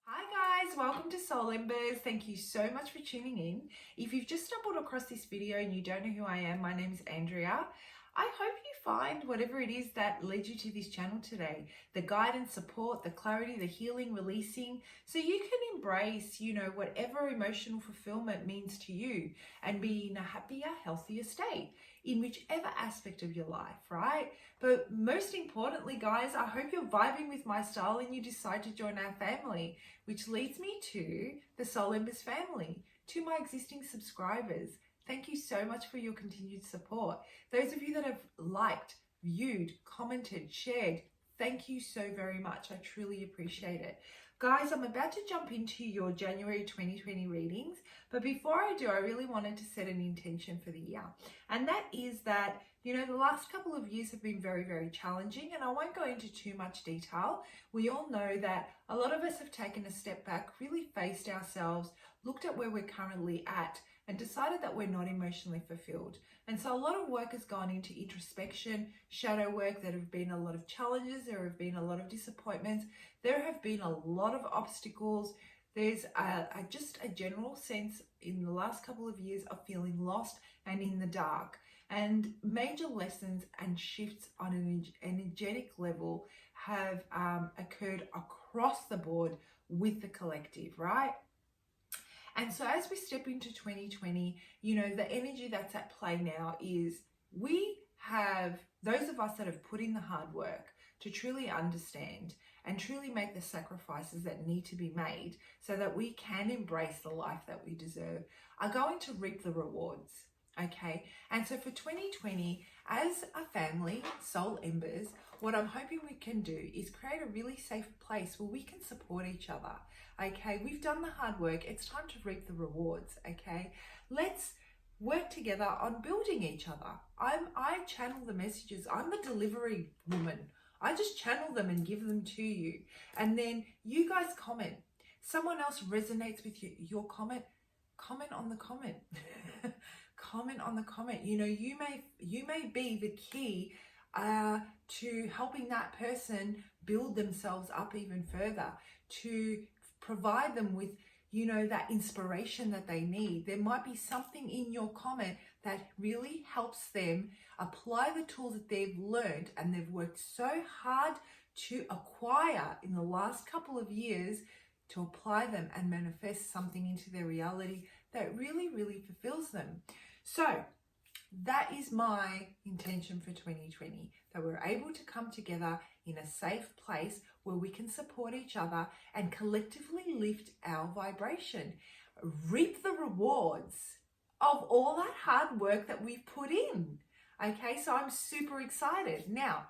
Hi guys, welcome to Soul Embers. Thank you so much for tuning in. If you've just stumbled across this video and you don't know who I am, my name is Andrea. I hope you find whatever it is that led you to this channel today. The guidance, support, the clarity, the healing, releasing, so you can embrace, whatever emotional fulfillment means to you and be in a happier, healthier state in whichever aspect of your life, right? But most importantly, guys, I hope you're vibing with my style and you decide to join our family, which leads me to the Soul Embers family, to my existing subscribers. Thank you so much for your continued support. Those of you that have liked, viewed, commented, shared, thank you so very much. I truly appreciate it. Guys, I'm about to jump into your January 2020 readings, but before I do, I really wanted to set an intention for the year. And that is that, the last couple of years have been very, very challenging, and I won't go into too much detail. We all know that a lot of us have taken a step back, really faced ourselves, looked at where we're currently at, and decided that we're not emotionally fulfilled. And so a lot of work has gone into introspection, shadow work. There have been a lot of challenges. There have been a lot of disappointments. There have been a lot of obstacles. There's just a general sense in the last couple of years of feeling lost and in the dark. And major lessons and shifts on an energetic level have occurred across the board with the collective, right? And so as we step into 2020, the energy that's at play now is we have those of us that have put in the hard work to truly understand and truly make the sacrifices that need to be made so that we can embrace the life that we deserve, are going to reap the rewards. Okay, and so for 2020, as a family, Soul Embers, what I'm hoping we can do is create a really safe place where we can support each other. Okay, we've done the hard work. It's time to reap the rewards. Okay, let's work together on building each other. I channel the messages. I'm the delivery woman. I just channel them and give them to you, and then you guys comment. Someone else resonates with your comment. Comment on the comment. Comment on the comment. You may be the key to helping that person build themselves up even further, to provide them with that inspiration that they need. There might be something in your comment that really helps them apply the tools that they've learned and they've worked so hard to acquire in the last couple of years, to apply them and manifest something into their reality that really, really fulfills them. So that is my intention for 2020, that we're able to come together in a safe place where we can support each other and collectively lift our vibration, reap the rewards of all that hard work that we've put in. Okay, so I'm super excited. Now,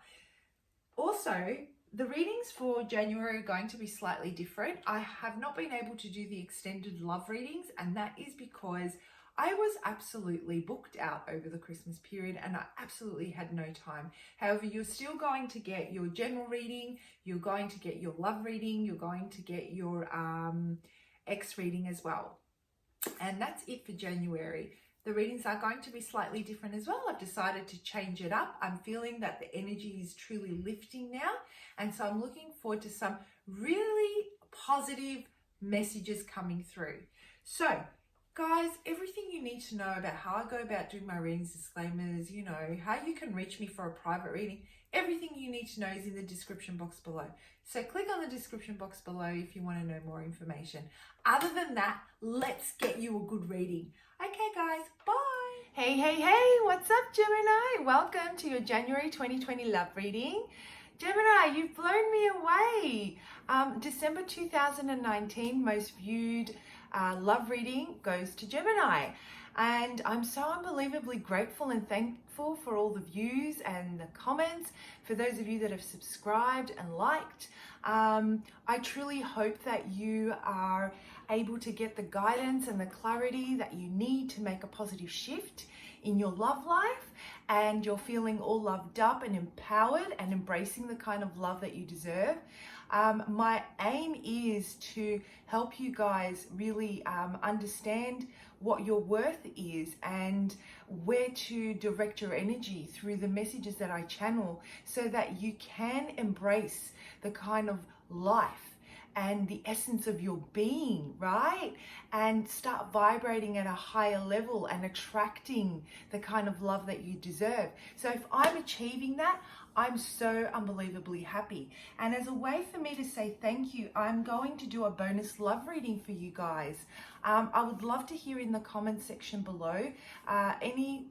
also, the readings for January are going to be slightly different. I have not been able to do the extended love readings, and that is because I was absolutely booked out over the Christmas period and I absolutely had no time. However, you're still going to get your general reading, you're going to get your love reading, you're going to get your X reading as well. And that's it for January. The readings are going to be slightly different as well. I've decided to change it up. I'm feeling that the energy is truly lifting now. And so I'm looking forward to some really positive messages coming through. So, guys, everything you need to know about how I go about doing my readings, disclaimers, how you can reach me for a private reading, everything you need to know is in the description box below. So click on the description box below if you want to know more information. Other than that, let's get you a good reading. Okay, guys, bye. Hey, what's up, Gemini? Welcome to your January 2020 love reading. Gemini, you've blown me away. December 2019, most viewed love reading goes to Gemini. And I'm so unbelievably grateful and thankful for all the views and the comments, for those of you that have subscribed and liked. I truly hope that you are able to get the guidance and the clarity that you need to make a positive shift in your love life, and you're feeling all loved up and empowered and embracing the kind of love that you deserve. My aim is to help you guys really understand what your worth is and where to direct your energy through the messages that I channel, so that you can embrace the kind of life and the essence of your being, right? And start vibrating at a higher level and attracting the kind of love that you deserve. So if I'm achieving that, I'm so unbelievably happy. And as a way for me to say thank you, I'm going to do a bonus love reading for you guys. I would love to hear in the comment section below any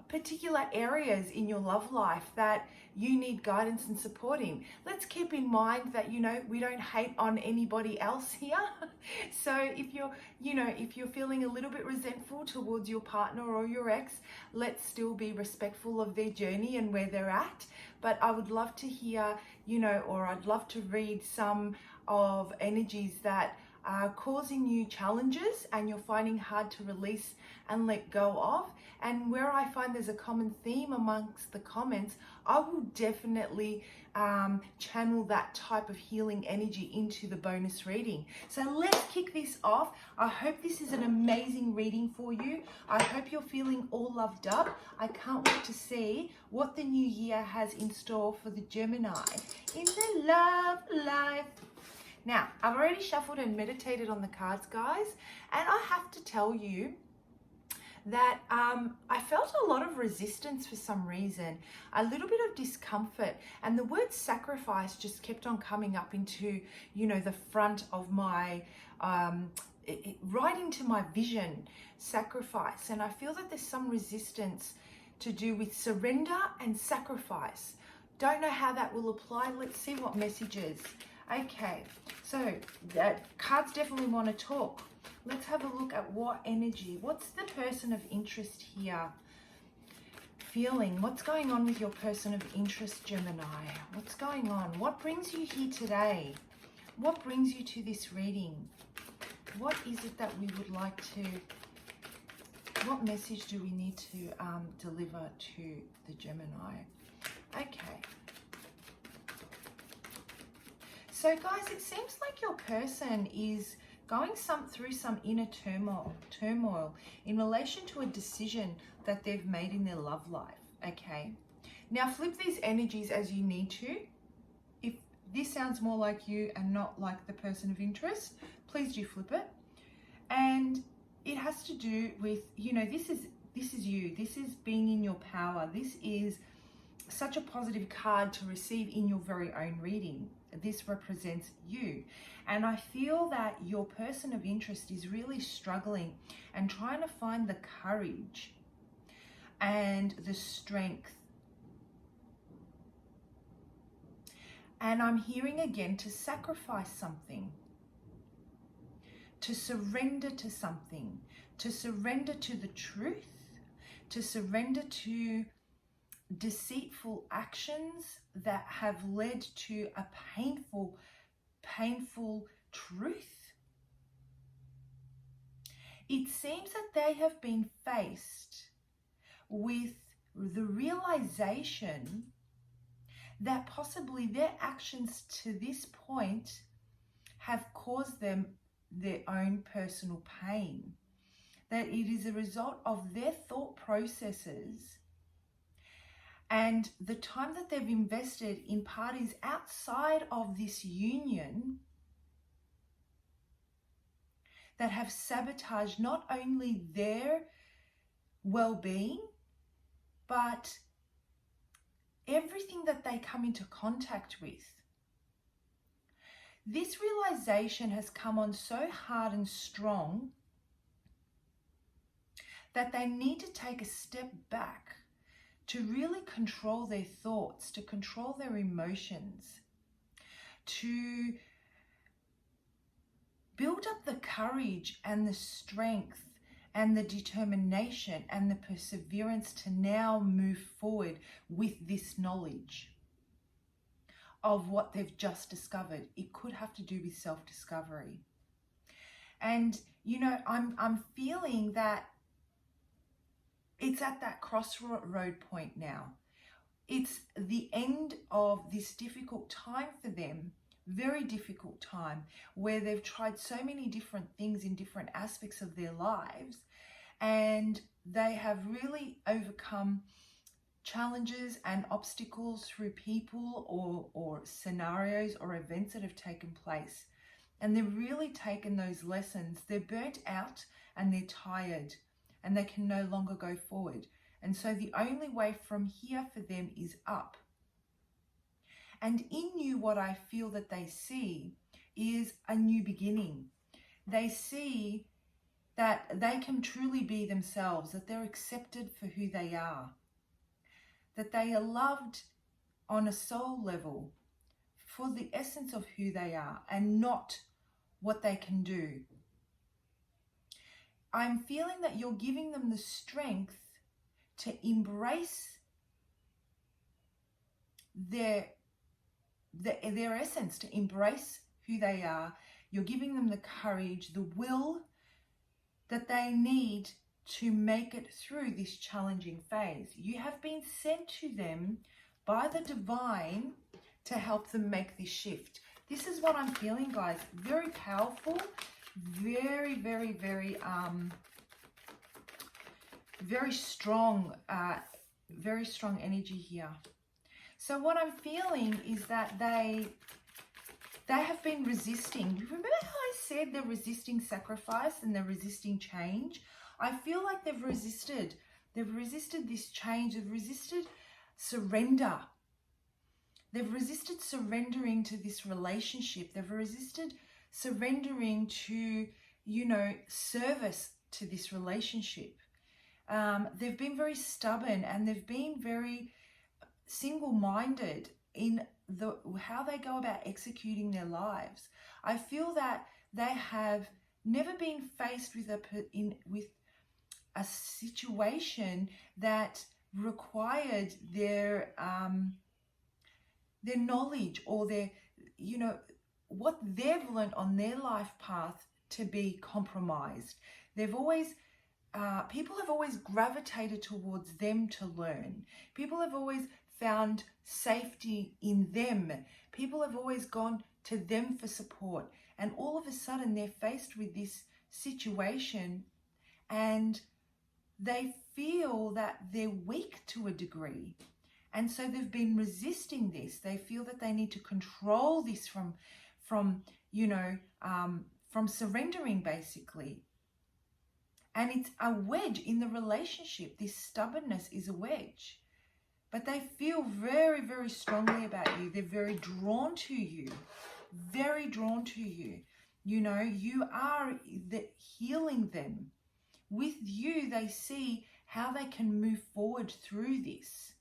particular areas in your love life that you need guidance and support in. Let's keep in mind that, we don't hate on anybody else here. So if you're feeling a little bit resentful towards your partner or your ex, let's still be respectful of their journey and where they're at. But I would love to hear, or I'd love to read some of energies that are causing you challenges and you're finding hard to release and let go of. And where I find there's a common theme amongst the comments, I will definitely channel that type of healing energy into the bonus reading. So let's kick this off. I hope this is an amazing reading for you. I hope you're feeling all loved up. I can't wait to see what the new year has in store for the Gemini in their love life. Now, I've already shuffled and meditated on the cards, guys, and I have to tell you that I felt a lot of resistance for some reason, a little bit of discomfort, and the word sacrifice just kept on coming up into, the front of my, right into my vision, sacrifice. And I feel that there's some resistance to do with surrender and sacrifice. Don't know how that will apply. Let's see what messages. Okay, so cards definitely want to talk. Let's have a look at what energy, what's the person of interest here feeling? What's going on with your person of interest, Gemini? What's going on? What brings you here today? What brings you to this reading? What is it that we would like to, what message do we need to deliver to the Gemini? Okay. So guys, it seems like your person is going through some inner turmoil in relation to a decision that they've made in their love life, okay? Now flip these energies as you need to. If this sounds more like you and not like the person of interest, please do flip it. And it has to do with, this is you. This is being in your power. This is such a positive card to receive in your very own reading. This represents you. And I feel that your person of interest is really struggling and trying to find the courage and the strength. And I'm hearing again to sacrifice something, to surrender to something, to surrender to the truth, to surrender to deceitful actions that have led to a painful truth. It seems that they have been faced with the realization that possibly their actions to this point have caused them their own personal pain, that it is a result of their thought processes and the time that they've invested in parties outside of this union that have sabotaged not only their well-being, but everything that they come into contact with. This realization has come on so hard and strong that they need to take a step back to really control their thoughts, to control their emotions, to build up the courage and the strength and the determination and the perseverance to now move forward with this knowledge of what they've just discovered. It could have to do with self-discovery. And, I'm feeling that it's at that crossroad point now. It's the end of this difficult time for them, very difficult time, where they've tried so many different things in different aspects of their lives, and they have really overcome challenges and obstacles through people or scenarios or events that have taken place and they've really taken those lessons. They're burnt out and they're tired and they can no longer go forward. And so the only way from here for them is up. And in you, what I feel that they see is a new beginning. They see that they can truly be themselves, that they're accepted for who they are, that they are loved on a soul level for the essence of who they are and not what they can do. I'm feeling that you're giving them the strength to embrace their essence, to embrace who they are. You're giving them the courage, the will that they need to make it through this challenging phase. You have been sent to them by the divine to help them make this shift. This is what I'm feeling, guys. Very powerful, very, very, very strong energy here. So what I'm feeling is that they have been resisting. Remember how I said they're resisting sacrifice and they're resisting change? I feel like they've resisted. They've resisted this change. They've resisted surrender. They've resisted surrendering to this relationship. They've resisted surrendering to, service to this relationship. They've been very stubborn and they've been very single-minded in how they go about executing their lives. I feel that they have never been faced with a situation that required their knowledge or their, what they've learned on their life path to be compromised. They've always people have always gravitated towards them to learn. People have always found safety in them. People have always gone to them for support. And all of a sudden they're faced with this situation and they feel that they're weak to a degree. And so they've been resisting this. They feel that they need to control this from surrendering, basically. And it's a wedge in the relationship. This stubbornness is a wedge. But they feel very, very strongly about you. They're very drawn to you. Very drawn to you. You are healing them. With you, they see how they can move forward through this.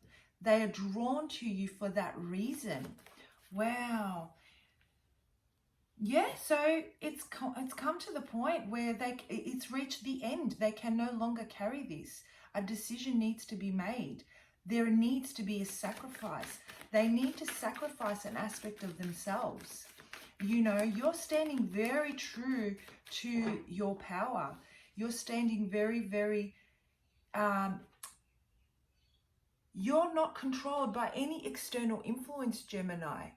They are drawn to you for that reason. Wow. Yeah, so it's come to the point where it's reached the end. They can no longer carry this. A decision needs to be made. There needs to be a sacrifice. They need to sacrifice an aspect of themselves. You're standing very true to your power. You're standing very, very, you're not controlled by any external influence, Gemini.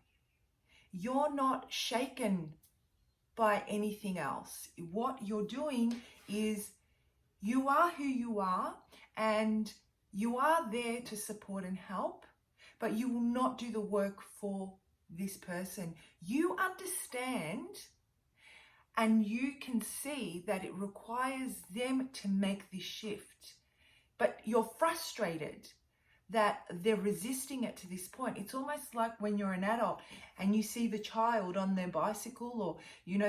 You're not shaken by anything else. What you're doing is you are who you are and you are there to support and help, but you will not do the work for this person. You understand and you can see that it requires them to make this shift, but you're frustrated that they're resisting it to this point. It's almost like when you're an adult and you see the child on their bicycle or,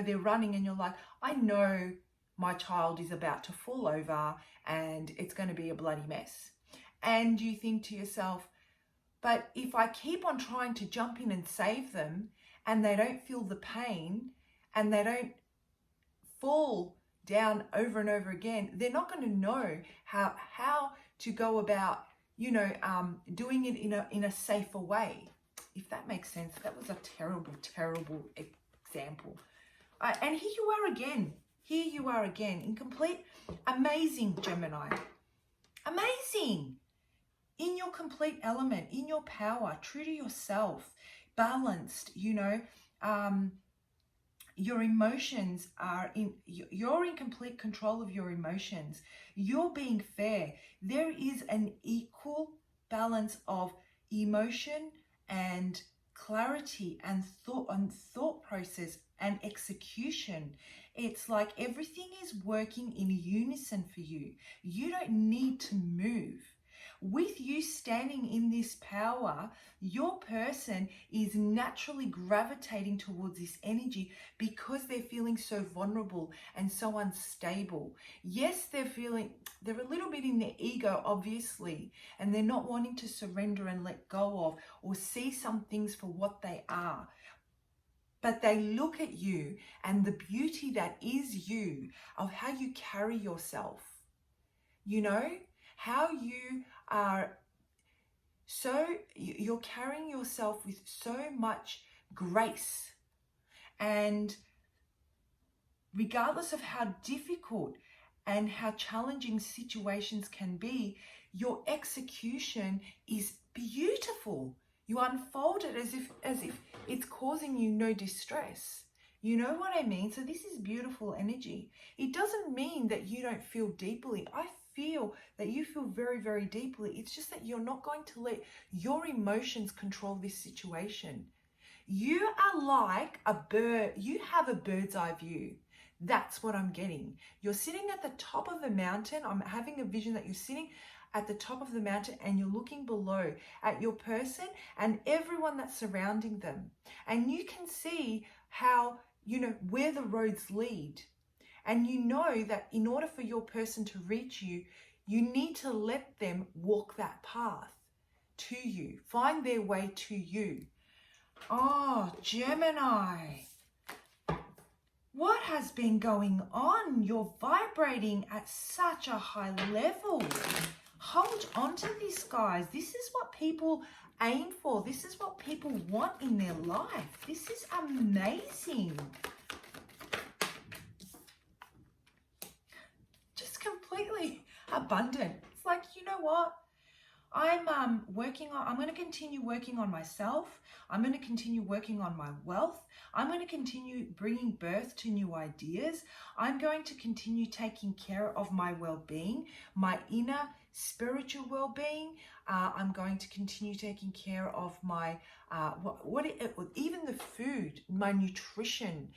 they're running and you're like, I know my child is about to fall over and it's going to be a bloody mess. And you think to yourself, but if I keep on trying to jump in and save them and they don't feel the pain and they don't fall down over and over again, they're not going to know how to go about doing it in a safer way, if that makes sense. That was a terrible, terrible example. And here you are again. Here you are again in complete, amazing, Gemini. Amazing. In your complete element, in your power, true to yourself, balanced, your emotions you're in complete control of your emotions. You're being fair. There is an equal balance of emotion and clarity and thought process and execution. It's like everything is working in unison for you. You don't need to move. With you standing in this power, your person is naturally gravitating towards this energy because they're feeling so vulnerable and so unstable. Yes, they're a little bit in their ego, obviously, and they're not wanting to surrender and let go of or see some things for what they are. But they look at you and the beauty that is you, of how you carry yourself, you know, how you are you're carrying yourself with so much grace. And regardless of how difficult and how challenging situations can be, your execution is beautiful. You unfold it as if it's causing you no distress. You know what I mean? So this is beautiful energy. It doesn't mean that you don't feel deeply. I feel that you feel very, very deeply. It's just that you're not going to let your emotions control this situation. You are like a bird. You have a bird's eye view. That's what I'm getting. You're sitting at the top of a mountain. I'm having a vision that you're sitting at the top of the mountain and you're looking below at your person and everyone that's surrounding them. And you can see how, you know, where the roads lead. And you know that in order for your person to reach you, you need to let them walk that path to you, find their way to you. Oh, Gemini, what has been going on? You're vibrating at such a high level. Hold on to this, guys. This is what people aim for. This is what people want in their life. This is amazing. Just completely abundant. It's like, you know what? I'm going to continue working on myself. I'm going to continue working on my wealth. I'm going to continue bringing birth to new ideas. I'm going to continue taking care of my well-being, my inner spiritual well-being. I'm going to continue taking care of my, even the food, my nutrition,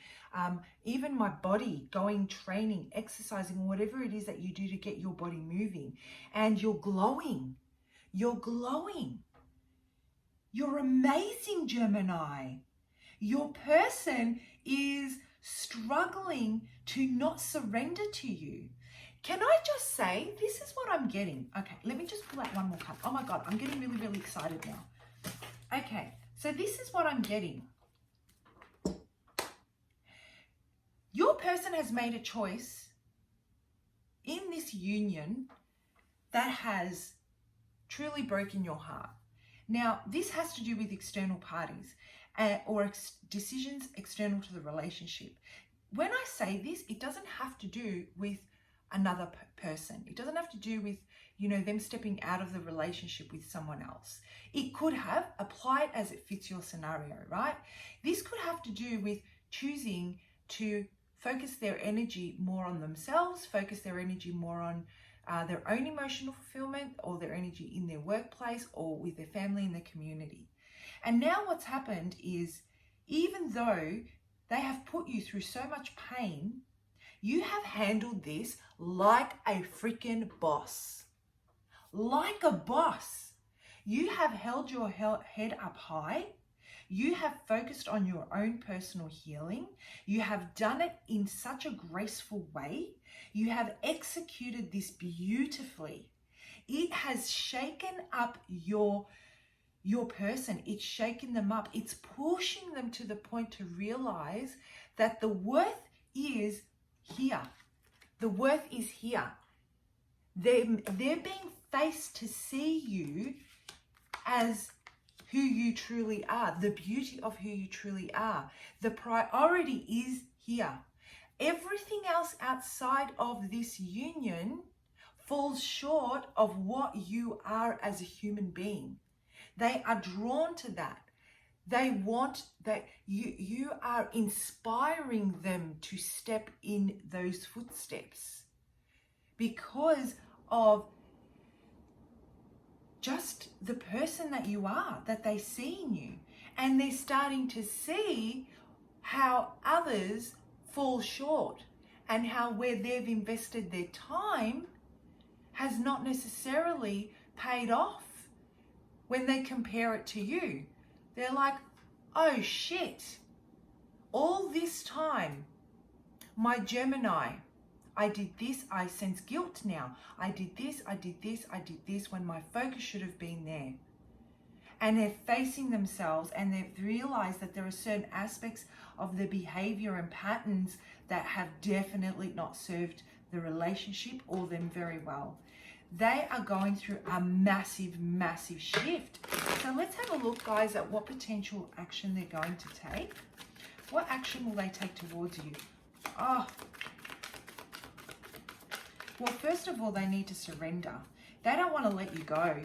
even my body, going training, exercising, whatever it is that you do to get your body moving. And you're glowing. You're glowing. You're amazing, Gemini. Your person is struggling to not surrender to you. Can I just say, this is what I'm getting. Okay, let me just pull out one more card. Oh my God, I'm getting really, really excited now. Okay, so this is what I'm getting. Your person has made a choice in this union that has truly broken your heart. Now, this has to do with external parties or decisions external to the relationship. When I say this, it doesn't have to do with another person. It doesn't have to do with, you know, them stepping out of the relationship with someone else. It could have, apply it as it fits your scenario, right? This could have to do with choosing to focus their energy more on themselves, focus their energy more on their own emotional fulfillment, or their energy in their workplace or with their family and their community. And now what's happened is, even though they have put you through so much pain, you have handled this like a freaking boss. Like a boss. You have held your head up high. You have focused on your own personal healing. You have done it in such a graceful way. You have executed this beautifully. It has shaken up your person. It's shaken them up. It's pushing them to the point to realize that the worth is here. The worth is here. They're being faced to see you as who you truly are, the beauty of who you truly are. The priority is here. Everything else outside of this union falls short of what you are as a human being. They are drawn to that. They want that you are inspiring them to step in those footsteps because of just the person that you are, that they see in you. And they're starting to see how others fall short and how where they've invested their time has not necessarily paid off when they compare it to you. They're like, oh shit, all this time, my Gemini, I did this, I sense guilt now. I did this, I did this, I did this when my focus should have been there. And they're facing themselves and they've realized that there are certain aspects of their behavior and patterns that have definitely not served the relationship or them very well. They are going through a massive, massive shift. So let's have a look, guys, at what potential action they're going to take. What action will they take towards you? Oh, well, first of all, they need to surrender. They don't want to let you go.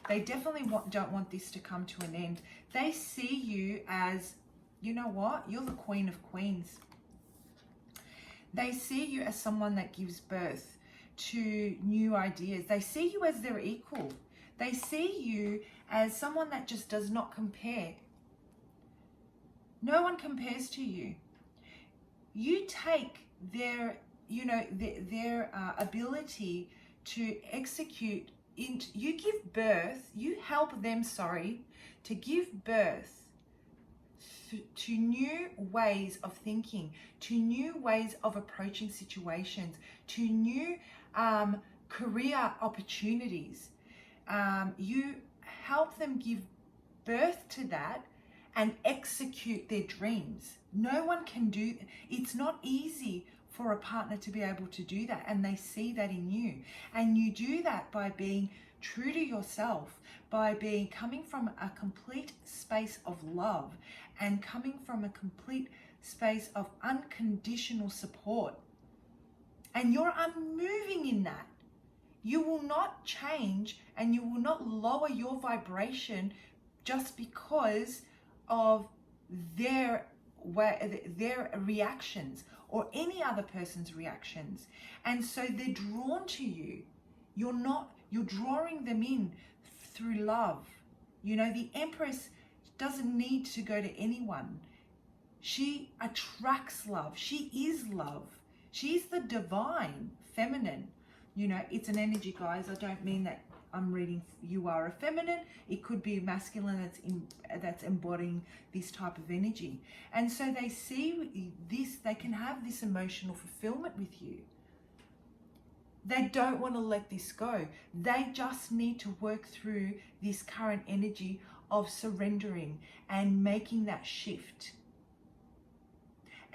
They definitely don't want this to come to an end. They see you as, you know what? You're the Queen of Queens. They see you as someone that gives birth to new ideas. They see you as their equal. They see you as someone that just does not compare. No one compares to you. You take their, their ability to execute. You give birth, you help them, to give birth to new ways of thinking, to new ways of approaching situations, to new career opportunities. You help them give birth to that and execute their dreams. No one can do, it's not easy for a partner to be able to do that, and they see that in you. And you do that by being true to yourself, by coming from a complete space of love and coming from a complete space of unconditional support. And you're unmoving in that. You will not change and you will not lower your vibration just because of their reactions or any other person's reactions. And so they're drawn to you. You're drawing them in through love. The Empress doesn't need to go to anyone. She attracts love. She is love. She's the divine feminine. It's an energy, guys. I don't mean that I'm reading you are a feminine. It could be masculine that's embodying this type of energy. And so they see this, they can have this emotional fulfillment with you. They don't want to let this go. They just need to work through this current energy of surrendering and making that shift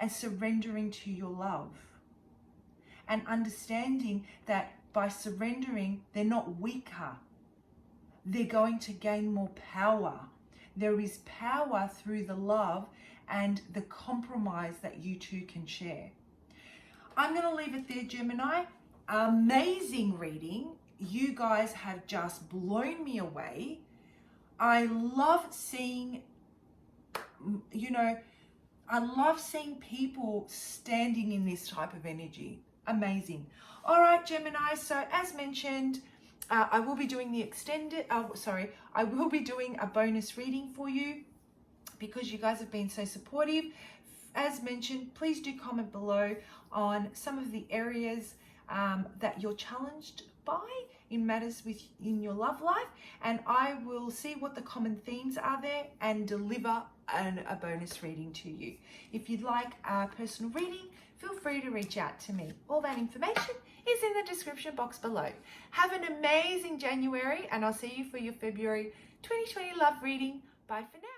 and surrendering to your love and understanding that by surrendering, they're not weaker. They're going to gain more power. There is power through the love and the compromise that you two can share. I'm going to leave it there, Gemini. Amazing reading. You guys have just blown me away. I love seeing, I love seeing people standing in this type of energy. Amazing. All right, Gemini. So as mentioned, I will be doing I will be doing a bonus reading for you because you guys have been so supportive. As mentioned, please do comment below on some of the areas that you're challenged by in matters in your love life, and I will see what the common themes are there and deliver a bonus reading to you. If you'd like a personal reading, feel free to reach out to me. All that information is in the description box below. Have an amazing January, and I'll see you for your February 2020 love reading. Bye for now.